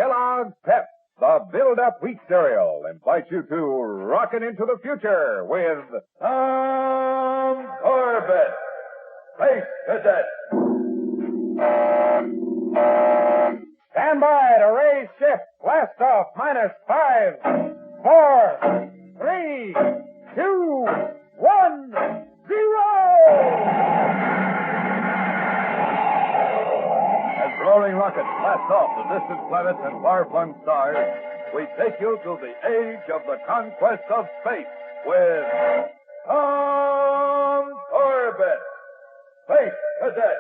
Kellogg's Pep, the build-up wheat cereal, invites you to rocket into the future with Tom Corbett, Space Cadet. Stand by to raise shift. Blast off -5, 4, 3, 2, 1, 0! As roaring rockets blast off the distant planets and far-flung stars, we take you to the age of the conquest of space with Tom Corbett, Space Cadet.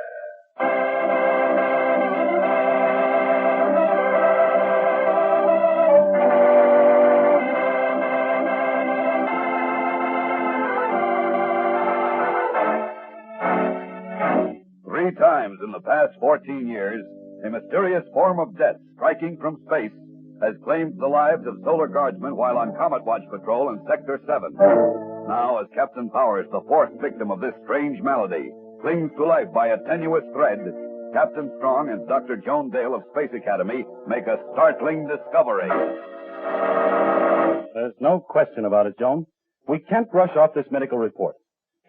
3 times in the past 14 years, a mysterious form of death striking from space has claimed the lives of solar guardsmen while on Comet Watch patrol in Sector 7. Now, as Captain Powers, the 4th victim of this strange malady, clings to life by a tenuous thread, Captain Strong and Dr. Joan Dale of Space Academy make a startling discovery. There's no question about it, Joan. We can't brush off this medical report.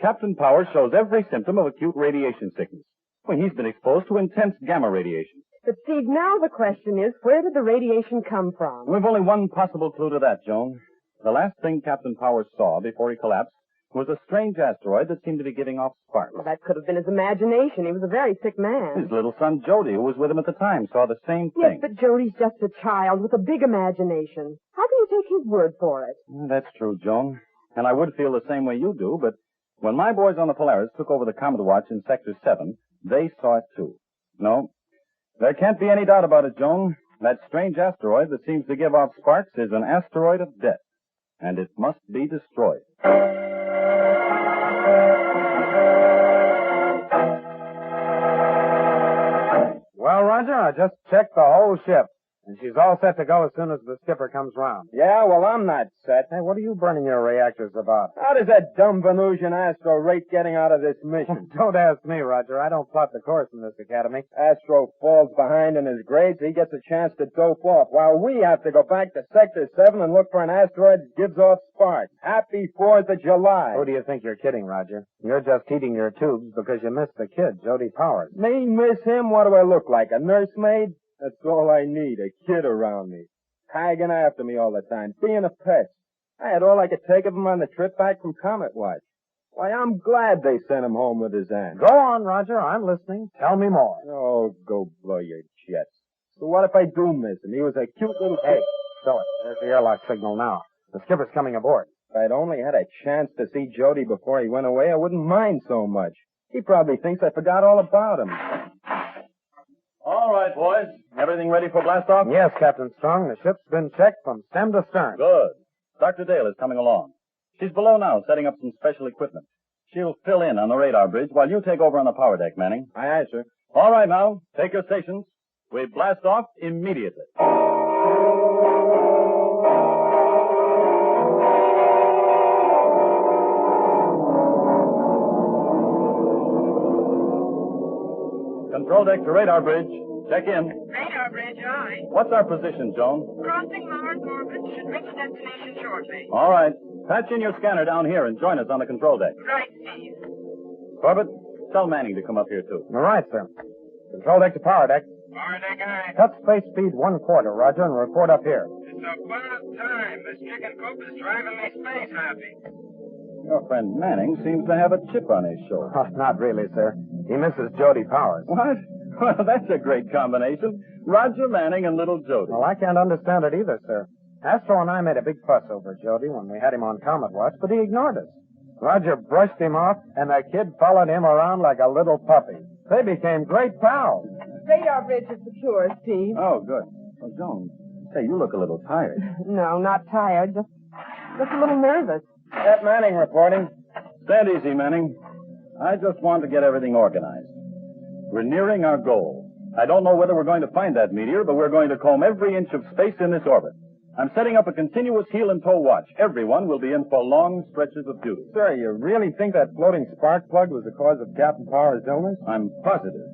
Captain Powers shows every symptom of acute radiation sickness. Well, he's been exposed to intense gamma radiation. But, Steve, now the question is, where did the radiation come from? We've only one possible clue to that, Joan. The last thing Captain Powers saw before he collapsed was a strange asteroid that seemed to be giving off sparks. Well, that could have been his imagination. He was a very sick man. His little son, Jody, who was with him at the time, saw the same thing. Yes, but Jody's just a child with a big imagination. How can you take his word for it? That's true, Joan. And I would feel the same way you do, but when my boys on the Polaris took over the Comet Watch in Sector 7, they saw it too. No, there can't be any doubt about it, Joan. That strange asteroid that seems to give off sparks is an asteroid of death, and it must be destroyed. Well, Roger, I just checked the whole ship, and she's all set to go as soon as the skipper comes round. Yeah, well, I'm not set. Hey, what are you burning your reactors about? How does that dumb Venusian Astro rate getting out of this mission? Don't ask me, Roger. I don't plot the course in this academy. Astro falls behind in his grades. He gets a chance to dope off, while we have to go back to Sector 7 and look for an asteroid that gives off sparks. Happy 4th of July. Who do you think you're kidding, Roger? You're just heating your tubes because you missed the kid, Jody Powers. Me miss him? What do I look like, a nursemaid? That's all I need, a kid around me. Tagging after me all the time, being a pest. I had all I could take of him on the trip back from Comet Watch. Why, I'm glad they sent him home with his aunt. Go on, Roger. I'm listening. Tell me more. Oh, go blow your jets. So what if I do miss him? He was a cute little Hey, stow it. There's the airlock signal now. The skipper's coming aboard. If I'd only had a chance to see Jody before he went away, I wouldn't mind so much. He probably thinks I forgot all about him. All right, boys. Everything ready for blast-off? Yes, Captain Strong. The ship's been checked from stem to stern. Good. Dr. Dale is coming along. She's below now, setting up some special equipment. She'll fill in on the radar bridge while you take over on the power deck, Manning. Aye, aye, sir. All right, now. Take your stations. We blast off immediately. Control deck to radar bridge. Check in. Radar bridge, aye. What's our position, Joan? Crossing Mars orbit, should reach destination shortly. All right. Patch in your scanner down here and join us on the control deck. Right, Steve. Corbett, tell Manning to come up here, too. All right, sir. Control deck to power deck. Power deck, aye. Cut space speed 1/4, Roger, and report up here. It's about time. This chicken coop is driving me space happy. Your friend Manning seems to have a chip on his shoulder. Oh, not really, sir. He misses Jody Powers. What? Well, that's a great combination. Roger Manning and little Jody. Well, I can't understand it either, sir. Astro and I made a big fuss over Jody when we had him on Comet Watch, but he ignored us. Roger brushed him off, and the kid followed him around like a little puppy. They became great pals. Radar bridge is secure, Steve. Oh, good. Well, Joan, say, you look a little tired. No, not tired. Just a little nervous. Cap Manning reporting. Stand easy, Manning. I just want to get everything organized. We're nearing our goal. I don't know whether we're going to find that meteor, but we're going to comb every inch of space in this orbit. I'm setting up a continuous heel and toe watch. Everyone will be in for long stretches of duty. Sir, you really think that floating spark plug was the cause of Captain Powers' illness? I'm positive,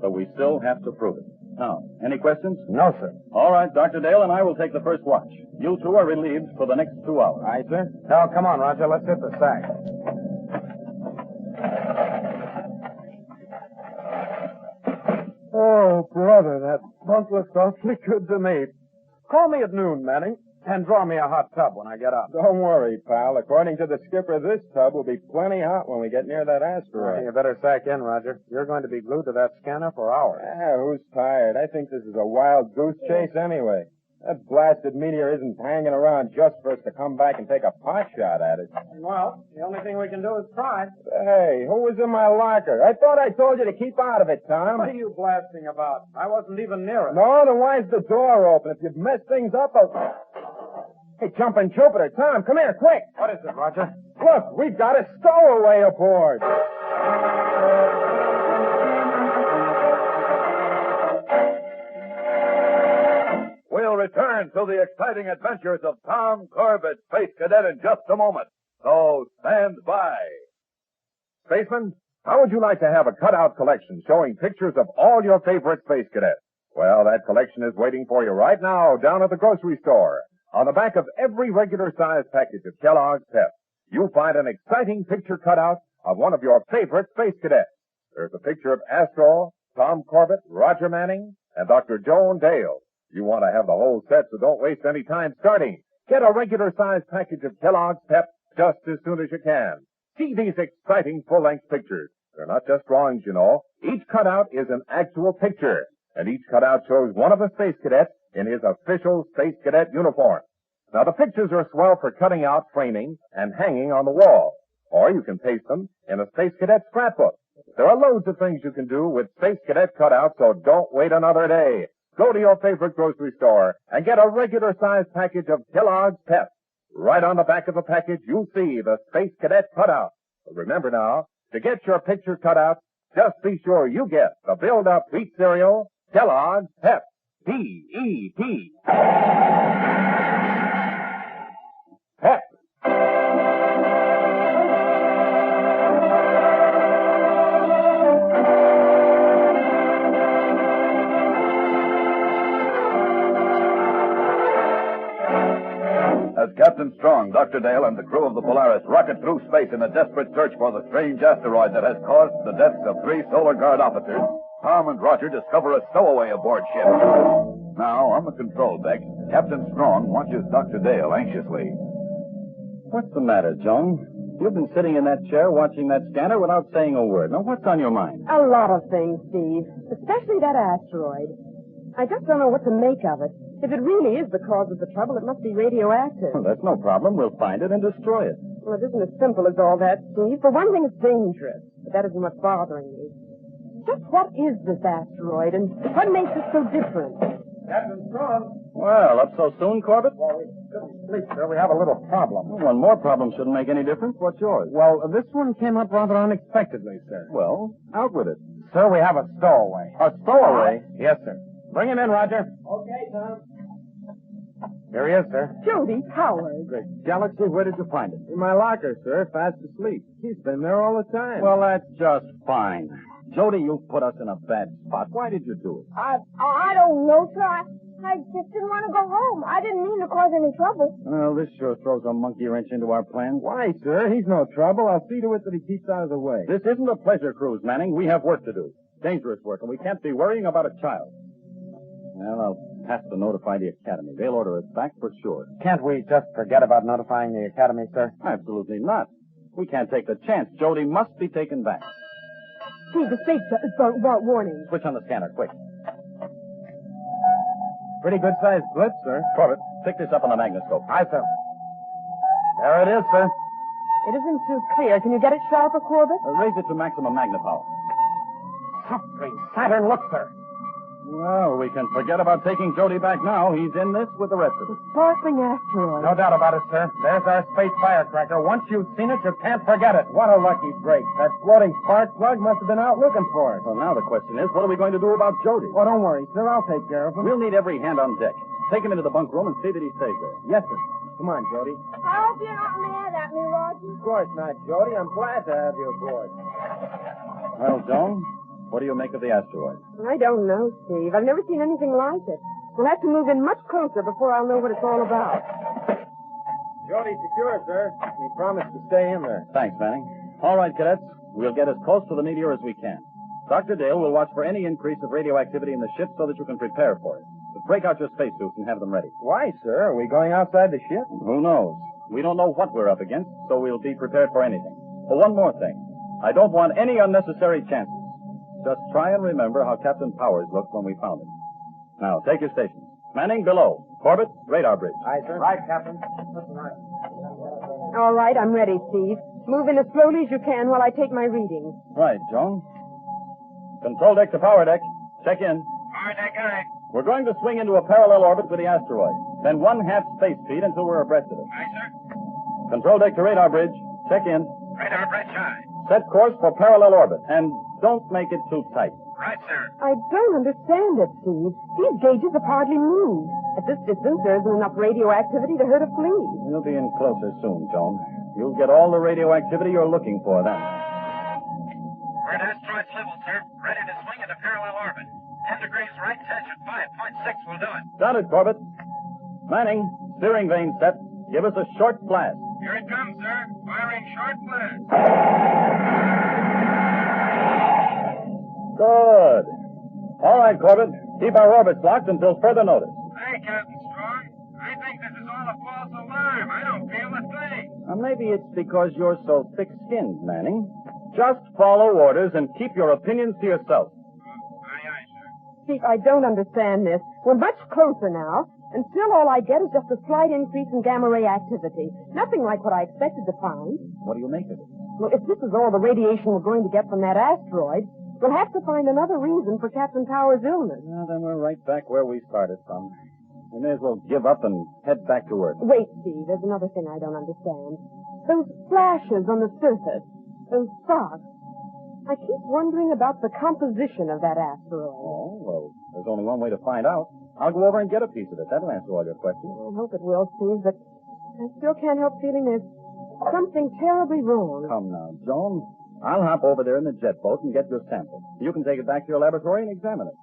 but we still have to prove it. Now, any questions? No, sir. All right, Dr. Dale and I will take the first watch. You two are relieved for the next 2 hours. Aye, sir. Now, come on, Roger. Let's hit the sack. Oh, brother, that bunk looks awfully good to me. Call me at noon, Manning, and draw me a hot tub when I get up. Don't worry, pal. According to the skipper, this tub will be plenty hot when we get near that asteroid. You better sack in, Roger. You're going to be glued to that scanner for hours. Who's tired? I think this is a wild goose chase anyway. That blasted meteor isn't hanging around just for us to come back and take a pot shot at it. Well, the only thing we can do is try. Hey, who was in my locker? I thought I told you to keep out of it, Tom. What are you blasting about? I wasn't even near it. No, then why's the door open? If you've messed things up, Hey, jumping Jupiter, Tom, come here, quick. What is it, Roger? Look, we've got a stowaway aboard. We'll return to the exciting adventures of Tom Corbett, Space Cadet, in just a moment. So stand by. Spaceman, how would you like to have a cutout collection showing pictures of all your favorite Space Cadets? Well, that collection is waiting for you right now down at the grocery store. On the back of every regular-sized package of Kellogg's Pep, you'll find an exciting picture cutout of one of your favorite Space Cadets. There's a picture of Astro, Tom Corbett, Roger Manning, and Dr. Joan Dale. You want to have the whole set, so don't waste any time starting. Get a regular-sized package of Kellogg's Pep just as soon as you can. See these exciting full-length pictures. They're not just drawings, you know. Each cutout is an actual picture, and each cutout shows one of the Space Cadets in his official Space Cadet uniform. Now, the pictures are swell for cutting out, framing, and hanging on the wall. Or you can paste them in a Space Cadet scrapbook. There are loads of things you can do with Space Cadet cutouts, so don't wait another day. Go to your favorite grocery store and get a regular-sized package of Kellogg's Pep. Right on the back of the package, you'll see the Space Cadet cutout. But remember now, to get your picture cutout, just be sure you get the build-up wheat cereal, Kellogg's Pep. P-E-P. Pep. As Captain Strong, Dr. Dale, and the crew of the Polaris rocket through space in a desperate search for the strange asteroid that has caused the deaths of 3 Solar Guard officers, Tom and Roger discover a stowaway aboard ship. Now, on the control deck, Captain Strong watches Dr. Dale anxiously. What's the matter, Joan? You've been sitting in that chair watching that scanner without saying a word. Now, what's on your mind? A lot of things, Steve. Especially that asteroid. I just don't know what to make of it. If it really is the cause of the trouble, it must be radioactive. Well, that's no problem. We'll find it and destroy it. Well, it isn't as simple as all that, Steve. For one thing, it's dangerous. But that isn't what's bothering me. Just what is this asteroid, and what makes it so different? Captain Strong. Well, up so soon, Corbett? Well, we shouldn't sleep, sir. We have a little problem. Well, one more problem shouldn't make any difference. What's yours? Well, this one came up rather unexpectedly, sir. Well, out with it. Sir, we have a stowaway. A stowaway? Yes, sir. Bring him in, Roger. Okay, Tom. Here he is, sir. Jody Powers. Great galaxy, where did you find it? In my locker, sir, fast asleep. He's been there all the time. Well, that's just fine. Jody, you put us in a bad spot. Why did you do it? I don't know, sir. I just didn't want to go home. I didn't mean to cause any trouble. Well, this sure throws a monkey wrench into our plans. Why, sir? He's no trouble. I'll see to it that he keeps out of the way. This isn't a pleasure cruise, Manning. We have work to do. Dangerous work, and we can't be worrying about a child. Well, I'll have to notify the Academy. They'll order it back for sure. Can't we just forget about notifying the Academy, sir? Absolutely not. We can't take the chance. Jody must be taken back. Steve, the space warning. Switch on the scanner, quick. Pretty good-sized blip, sir. Corbett, pick this up on the magnoscope. Aye, sir. There it is, sir. It isn't too clear. Can you get it sharper, Corbett? Raise it to maximum magnipower. Something Saturn, look, sir. Well, we can forget about taking Jody back now. He's in this with the rest of us. Sparkling asteroid. No doubt about it, sir. There's our space firecracker. Once you've seen it, you can't forget it. What a lucky break. That floating spark plug must have been out looking for us. So now the question is, what are we going to do about Jody? Oh, don't worry, sir. I'll take care of him. We'll need every hand on deck. Take him into the bunk room and see that he stays there. Yes, sir. Come on, Jody. I hope you're not mad at me, Roger. Of course not, Jody. I'm glad to have you aboard. Well, Joan, What do you make of the asteroid? I don't know, Steve. I've never seen anything like it. We'll have to move in much closer before I'll know what it's all about. Jody secure, sir. He promised to stay in there. Thanks, Manning. All right, cadets. We'll get as close to the meteor as we can. Dr. Dale will watch for any increase of radioactivity in the ship so that you can prepare for it. But break out your spacesuits and have them ready. Why, sir? Are we going outside the ship? Who knows? We don't know what we're up against, so we'll be prepared for anything. Oh, one more thing. I don't want any unnecessary chances. Just try and remember how Captain Powers looked when we found him. Now, take your stations. Manning, below. Corbett, radar bridge. Aye, sir. Right, Captain. All right, I'm ready, Steve. Move in as slowly as you can while I take my readings. Right, Joan. Control deck to power deck. Check in. Power deck, aye. We're going to swing into a parallel orbit with the asteroid. Then 1/2 space speed until we're abreast of it. Aye, sir. Control deck to radar bridge. Check in. Radar bridge, aye. Set course for parallel orbit. And don't make it too tight. Right, sir. I don't understand it, Steve. These gauges have hardly moved. At this distance, there isn't enough radioactivity to hurt a flea. We'll be in closer soon, Joan. You'll get all the radioactivity you're looking for then. We're at asteroid's level, sir. Ready to swing into parallel orbit. 10 degrees right, touch at 5.6 will do it. Got it, Corbett. Manning, steering vane set. Give us a short blast. Here it comes, sir. Firing short blast. Good. All right, Corbett. Keep our orbits locked until further notice. Hey, Captain Strong. I think this is all a false alarm. I don't feel a thing. Maybe it's because you're so thick-skinned, Manning. Just follow orders and keep your opinions to yourself. Aye, aye, sir. Steve, I don't understand this. We're much closer now, and still all I get is just a slight increase in gamma ray activity. Nothing like what I expected to find. What do you make of it? Well, if this is all the radiation we're going to get from that asteroid, we'll have to find another reason for Captain Powers' illness. Well, then we're right back where we started from. We may as well give up and head back to Earth. Wait, Steve, there's another thing I don't understand. Those flashes on the surface, those sparks. I keep wondering about the composition of that asteroid. Oh, well, there's only one way to find out. I'll go over and get a piece of it. That'll answer all your questions. I hope it will, Steve, but I still can't help feeling there's something terribly wrong. Come now, Joan. I'll hop over there in the jet boat and get your sample. You can take it back to your laboratory and examine it.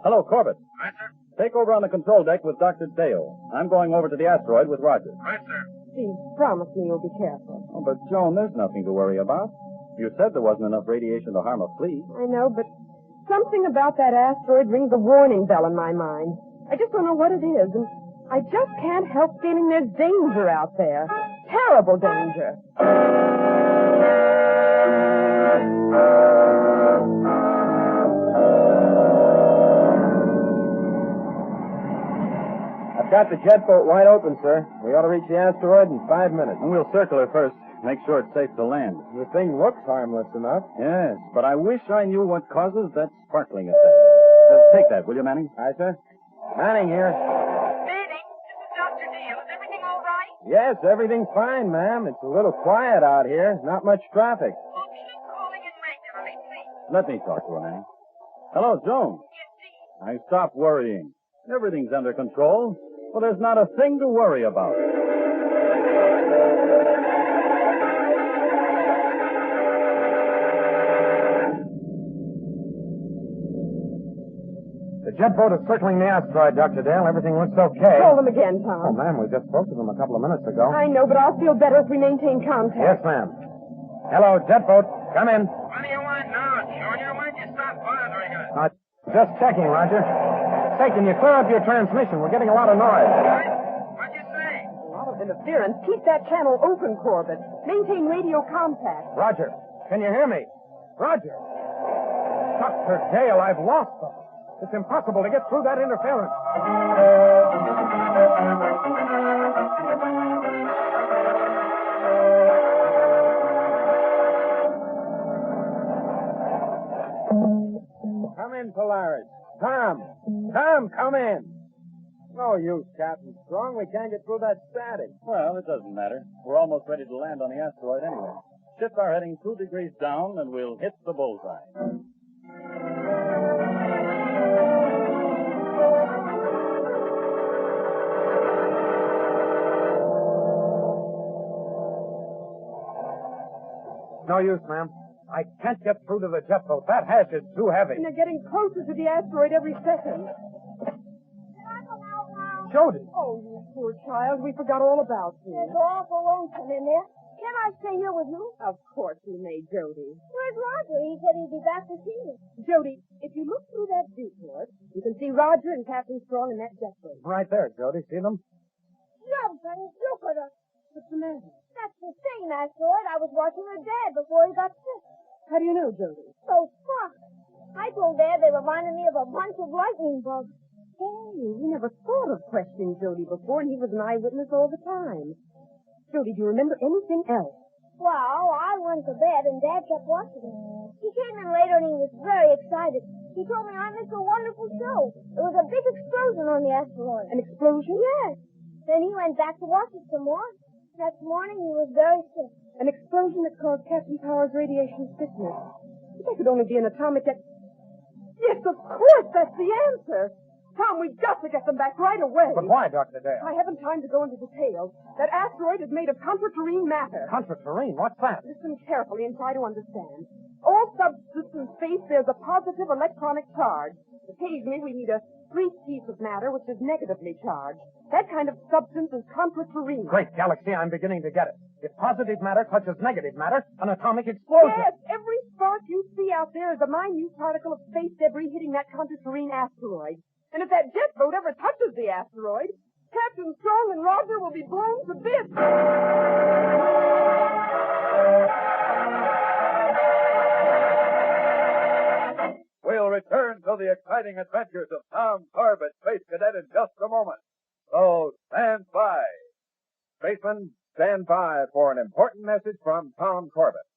Hello, Corbett. Right, sir. Take over on the control deck with Dr. Dale. I'm going over to the asteroid with Roger. Right, sir. Steve, promise me you'll be careful. Oh, but, Joan, there's nothing to worry about. You said there wasn't enough radiation to harm a flea. I know, but something about that asteroid rings a warning bell in my mind. I just don't know what it is, and I just can't help feeling there's danger out there. Terrible danger. I've got the jet boat wide open, sir. We ought to reach the asteroid in 5 minutes. And we'll circle it first. Make sure it's safe to land. The thing looks harmless enough. Yes, but I wish I knew what causes that sparkling effect. Take that, will you, Manning? Aye, sir. Manning here. Manning, this is Dr. Dale. Is everything all right? Yes, everything's fine, ma'am. It's a little quiet out here. Not much traffic. Well, keep calling in regularly, please. Let me talk to her, Manning. Hello, Joan. Yes, Steve. I stop worrying. Everything's under control. Well, there's not a thing to worry about. The jet boat is circling the asteroid, Dr. Dale. Everything looks okay. Call them again, Oh, Tom. ma'am, we just spoke to them a couple of minutes ago. I know, but I'll feel better if we maintain contact. Yes, ma'am. Hello, jet boat. Come in. What do you want now, Junior? Why'd you stop bothering us? Just checking, Roger. Say, can you clear up your transmission? We're getting a lot of noise. What'd you say? A lot of interference. Keep that channel open, Corbett. Maintain radio contact. Roger, can you hear me? Roger. Dr. Dale, I've lost them. It's impossible to get through that interference. Come in, Polaris. Tom, come in. No use, Captain Strong. We can't get through that static. Well, it doesn't matter. We're almost ready to land on the asteroid anyway. Shift our heading 2 degrees down, and we'll hit the bullseye. No use, ma'am. I can't get through to the jet boat. That hatch is too heavy. And they're getting closer to the asteroid every second. Can I come out now? Jody. Oh, you poor child. We forgot all about you. It's awful lonesome in there. Can I stay here with you? Of course you may, Jody. Where's Roger? He said he'd be back this evening. Jody, if you look through that viewport, you can see Roger and Captain Strong in that jet boat. Right there, Jody. See them? Jumping Jupiter. What's the matter? That's the same asteroid I was watching with Dad before he got sick. How do you know, Jody? So fuck. I told Dad they reminded me of a bunch of lightning bugs. Hey, we never thought of questioning Jody before, and he was an eyewitness all the time. Jody, do you remember anything else? Well, I went to bed and Dad kept watching me. He came in later and he was very excited. He told me I missed a wonderful show. There was a big explosion on the asteroid. An explosion? Yes. Then he went back to watch it some more. Next morning he was very sick. An explosion that caused Captain Power's radiation sickness. That could only be an atomic Yes, of course, that's the answer. Tom, we've got to get them back right away. But why, Dr. Dale? I haven't time to go into details. That asteroid is made of contraterrene matter. Contraterrene? What's that? Listen carefully and try to understand. All substance in space bears a positive electronic charge. Occasionally, we need a brief piece of matter which is negatively charged. That kind of substance is contraterrene. Great galaxy, I'm beginning to get it. If positive matter touches negative matter, an atomic explosion. Yes, every spark you see out there is a minute particle of space debris hitting that contraterrene asteroid. And if that jet boat ever touches the asteroid, Captain Strong and Roger will be blown to bits. We'll return to the exciting adventures of Tom Corbett, Space Cadet, in just a moment. So stand by. Spacemen, stand by for an important message from Tom Corbett.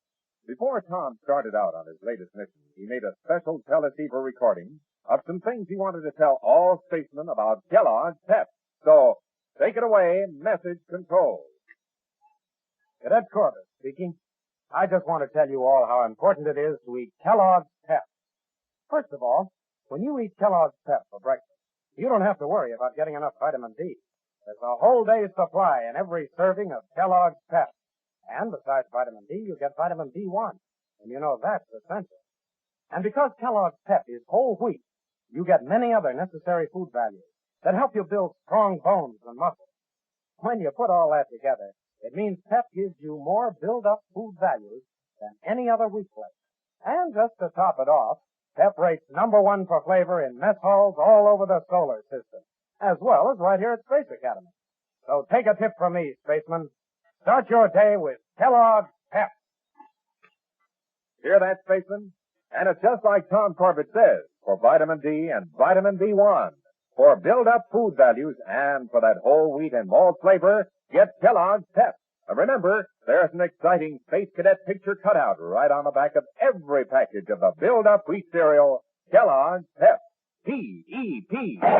Before Tom started out on his latest mission, he made a special teleceiver recording of some things he wanted to tell all spacemen about Kellogg's Pep. So, take it away, message control. Cadet Corbett speaking. I just want to tell you all how important it is to eat Kellogg's Pep. First of all, when you eat Kellogg's Pep for breakfast, you don't have to worry about getting enough vitamin D. There's a whole day's supply in every serving of Kellogg's Pep. And besides vitamin D, you get vitamin B1. And you know that's essential. And because Kellogg's Pep is whole wheat, you get many other necessary food values that help you build strong bones and muscles. When you put all that together, it means Pep gives you more build-up food values than any other wheat flake. And just to top it off, Pep rates #1 for flavor in mess halls all over the solar system, as well as right here at Space Academy. So take a tip from me, spacemen. Start your day with Kellogg's Pep. Hear that, spacemen? And it's just like Tom Corbett says, for vitamin D and vitamin B1. For build-up food values and for that whole wheat and malt flavor, get Kellogg's Pep. And remember, there's an exciting Space Cadet picture cutout right on the back of every package of the build-up wheat cereal, Kellogg's Pep. P-E-P. Pep.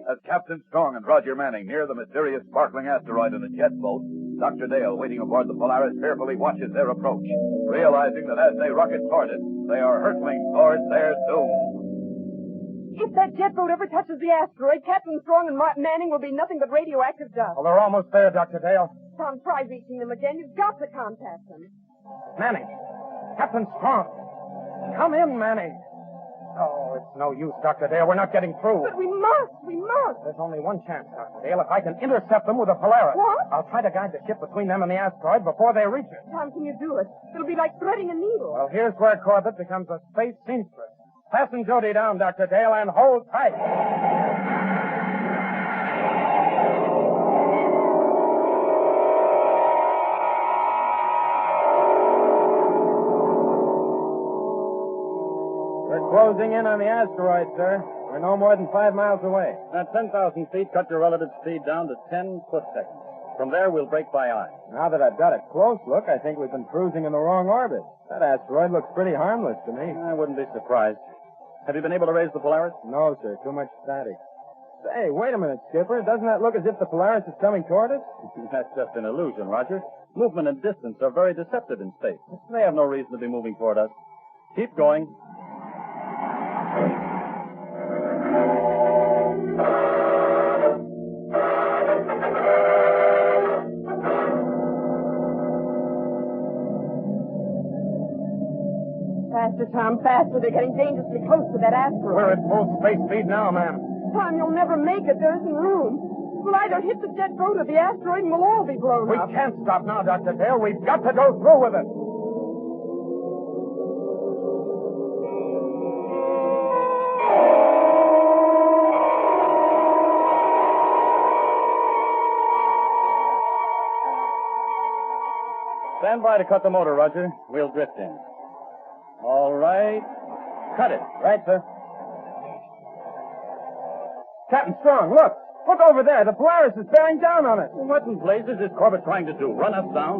As Captain Strong and Roger Manning near the mysterious sparkling asteroid in a jet boat, Dr. Dale, waiting aboard the Polaris, fearfully watches their approach, realizing that as they rocket toward it, they are hurtling towards their doom. If that jet boat ever touches the asteroid, Captain Strong and Manning will be nothing but radioactive dust. Well, they're almost there, Dr. Dale. Tom, try reaching them again. You've got to contact them. Manning. Captain Strong. Come in, Manning. Oh, it's no use, Dr. Dale. We're not getting through. But we must. There's only one chance, Dr. Dale. If I can intercept them with a Polaris. What? I'll try to guide the ship between them and the asteroid before they reach it. Tom, can you do it? It'll be like threading a needle. Well, here's where Corbett becomes a space seamstress. Fasten Jody down, Dr. Dale, and hold tight. We're closing in on the asteroid, sir. We're no more than 5 miles away. At 10,000 feet, cut your relative speed down to 10 foot-seconds. From there, we'll break by eye. Now that I've got a close look, I think we've been cruising in the wrong orbit. That asteroid looks pretty harmless to me. I wouldn't be surprised. Have you been able to raise the Polaris? No, sir. Too much static. Say, wait a minute, Skipper. Doesn't that look as if the Polaris is coming toward us? That's just an illusion, Roger. Movement and distance are very deceptive in space. They have no reason to be moving toward us. Keep going. Faster, Tom, faster. They're getting dangerously close to that asteroid. We're at full space speed now, ma'am. Tom, you'll never make it. There isn't room. We'll either hit the jet boat or the asteroid and we'll all be blown We up. can't stop now, Dr. Dale. We've got to go through with it. Stand by to cut the motor, Roger. We'll drift in. All right. Cut it. Right, sir. Captain Strong, look. Look over there. The Polaris is bearing down on us. What in blazes is Corbett trying to do? Run us down?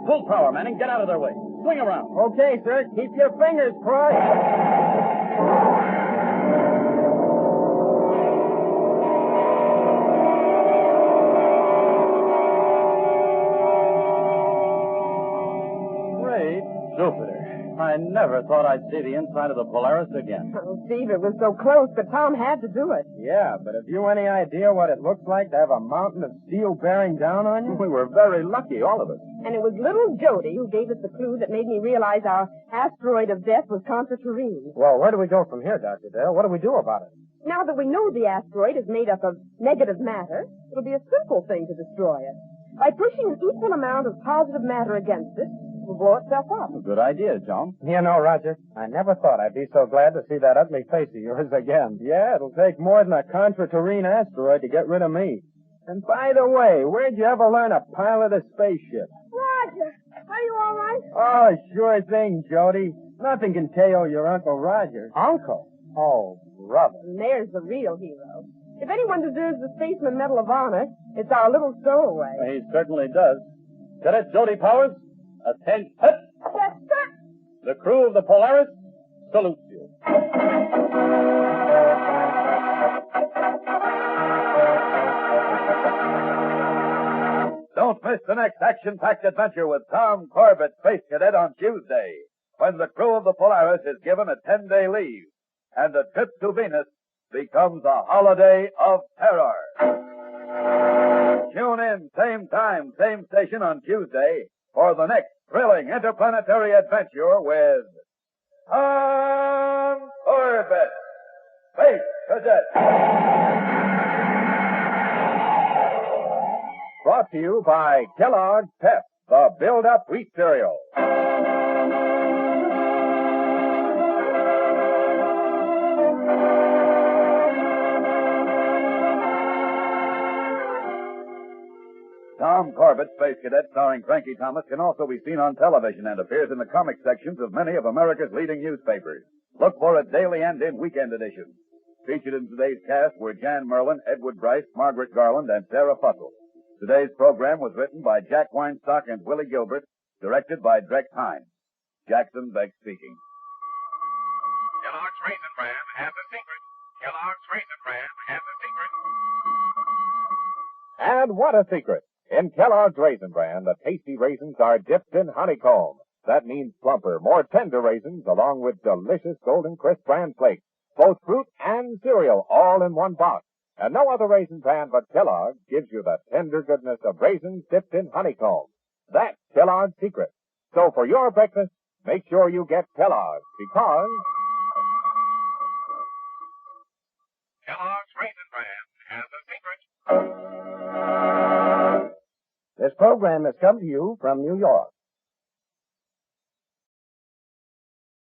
Full power, Manning. Get out of their way. Swing around. Okay, sir. Keep your fingers crossed. Great Jupiter. I never thought I'd see the inside of the Polaris again. Oh, Steve, it was so close, but Tom had to do it. Yeah, but have you any idea what it looks like to have a mountain of steel bearing down on you? We were very lucky, all of us. And it was little Jody who gave us the clue that made me realize our asteroid of death was contraterrene. Well, where do we go from here, Dr. Dale? What do we do about it? Now that we know the asteroid is made up of negative matter, it'll be a simple thing to destroy it. By pushing an equal amount of positive matter against it, it will blow itself up. Good idea, John. You know, Roger, I never thought I'd be so glad to see that ugly face of yours again. Yeah, it'll take more than a contraterrene asteroid to get rid of me. And by the way, where'd you ever learn to pilot a spaceship? Roger, are you all right? Oh, sure thing, Jody. Nothing can KO your Uncle Roger. Uncle? Oh, brother. And there's the real hero. If anyone deserves the Spaceman Medal of Honor, it's our little stowaway. He certainly does. Cadet Jody Powers, attention. Yes, sir. The crew of the Polaris salutes you. Don't miss the next action-packed adventure with Tom Corbett, Space Cadet, on Tuesday, when the crew of the Polaris is given a 10-day leave, and the trip to Venus becomes a holiday of terror. Tune in, same time, same station on Tuesday for the next thrilling interplanetary adventure with Tom Corbett, Space Cadet. Brought to you by Kellogg's Pep, the build-up wheat cereal. Tom Corbett, Space Cadet, starring Frankie Thomas, can also be seen on television and appears in the comic sections of many of America's leading newspapers. Look for it daily and in weekend editions. Featured in today's cast were Jan Merlin, Edward Bryce, Margaret Garland, and Sarah Fussell. Today's program was written by Jack Weinstock and Willie Gilbert, directed by Drex Hines. Jackson Beck speaking. Kellogg's Raisin Bran has a secret. Kellogg's Raisin Bran has a secret. And what a secret! In Kellogg's Raisin Bran, the tasty raisins are dipped in honeycomb. That means plumper, more tender raisins, along with delicious golden crisp bran flakes. Both fruit and cereal, all in one box. And no other raisin bran but Kellogg's gives you the tender goodness of raisins dipped in honeycomb. That's Kellogg's secret. So for your breakfast, make sure you get Kellogg's, because Kellogg's Raisin Bran has a secret. This program has come to you from New York.